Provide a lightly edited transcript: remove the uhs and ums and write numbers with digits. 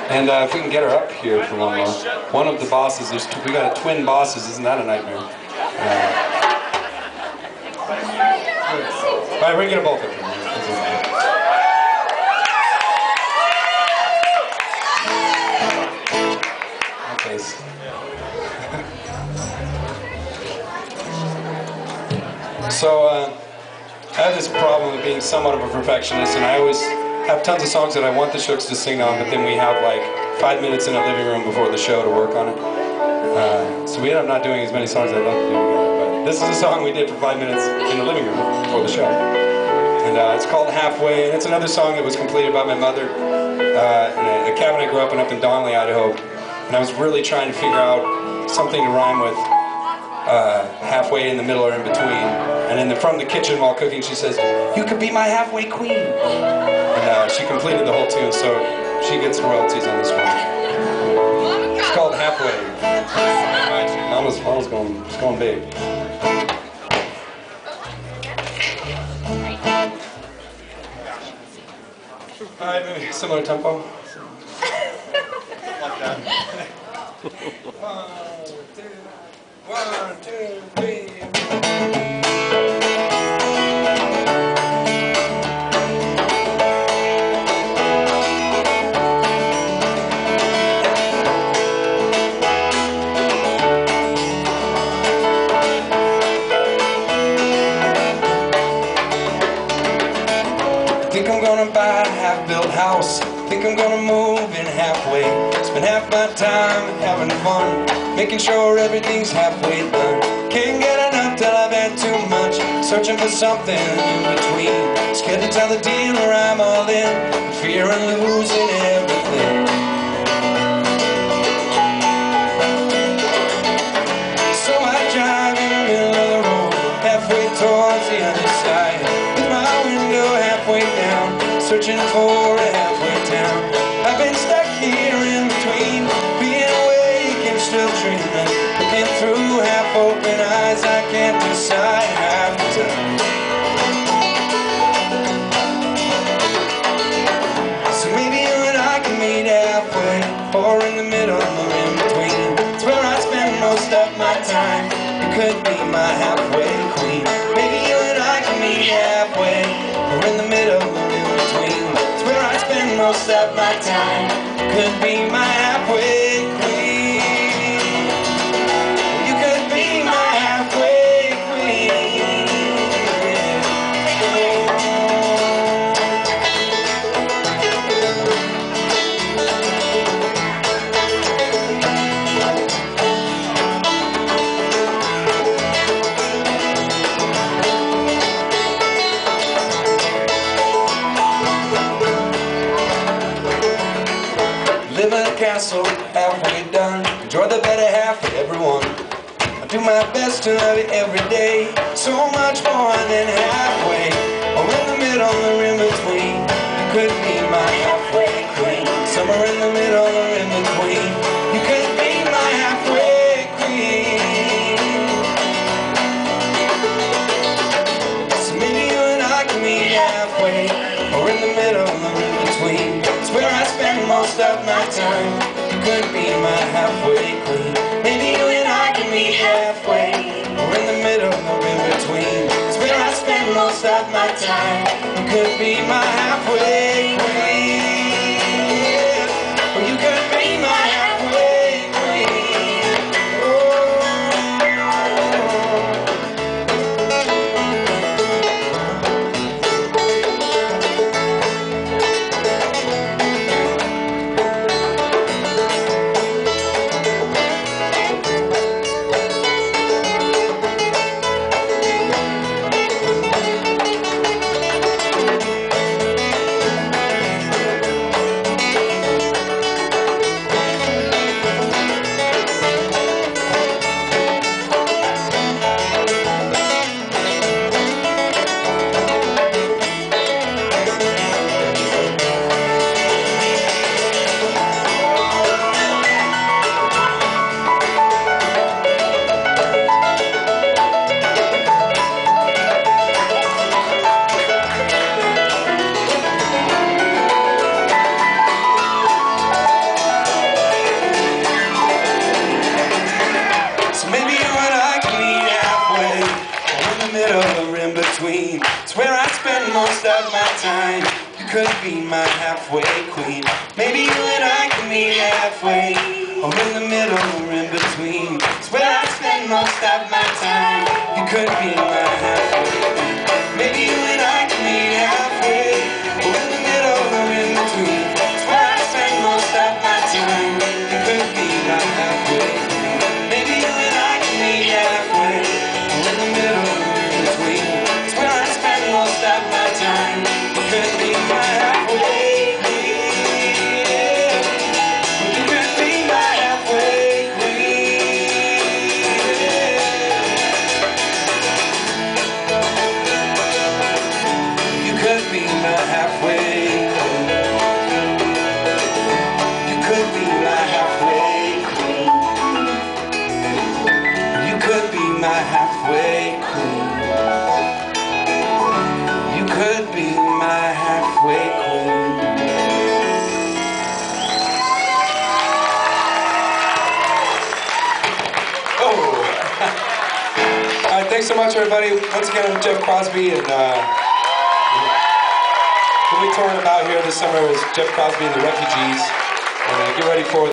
And if we can get her up here for one more. One of the bosses, we got a twin bosses, isn't that a nightmare? All right, we're going to get them both up here. Okay. So, I have this problem of being somewhat of a perfectionist, and I always have tons of songs that I want the Shooks to sing on, but then we have like 5 minutes in a living room before the show to work on it. So we end up not doing as many songs as I'd love to do together, but this is a song we did for 5 minutes in the living room before the show. And it's called Halfway, and it's another song that was completed by my mother in a cabin I grew up in Boise, Idaho. And I was really trying to figure out something to rhyme with halfway, in the middle, or in between. And from the kitchen while cooking, she says, "You could be my halfway queen." And she completed the whole tune, so she gets royalties on this one. It's called Halfway. Mama's going big. All right, maybe similar tempo. Like that. 1, 2, 3. Think I'm gonna buy a half-built house. Think I'm gonna move in halfway. Spend half my time having fun, making sure everything's halfway done. Can't get enough till I've had too much, searching for something in between. Scared to tell the dealer I'm all in, fearing losing everything. So I drive in the middle of the road, halfway towards the other side, with my window halfway down, searching for a halfway town. I've been stuck here in between, being awake and still dreaming, looking through half-open eyes. I can't decide half the time. So maybe you and I can meet halfway, or in the middle or in between. It's where I spend most of my time. You could be my halfway queen. Maybe you and I can meet halfway, or in the middle or in between. It's where I spend most of my time. You could be my halfway queen. You could be my halfway queen. Live in a castle, halfway done. Enjoy the better half of everyone. I do my best to love it every day. So much more than halfway, or in the middle or in between. You could be my halfway queen. Somewhere in the middle or in between. You could be my halfway queen. So maybe you and I can meet halfway, or in the middle or in between. It's where I spend most of my time. You could be my halfway queen. Maybe you and I can meet halfway, or in the middle or in between. It's where I spend most of my time. You could be my halfway queen. Or you could be my halfway queen. Oh. most of my time. You could be my halfway queen. Maybe you and I can meet halfway, or in the middle or in between. It's where I spend most of my time. You could be my halfway queen. Maybe you and I can meet halfway, or in the middle or in between. It's where I spend most of my time. You could be my halfway queen. Maybe you and I can meet halfway, or in the middle or in between. It's where I spend most of my time. You could be my halfway queen. You could be my halfway queen. You could be my halfway queen. You could be my halfway queen. You could be my halfway queen. You could be my halfway queen. Oh! All right, thanks so much, everybody. Once again, I'm Jeff Crosby, and we'll be touring about here this summer with Jeff Crosby and the Refugees. And get ready for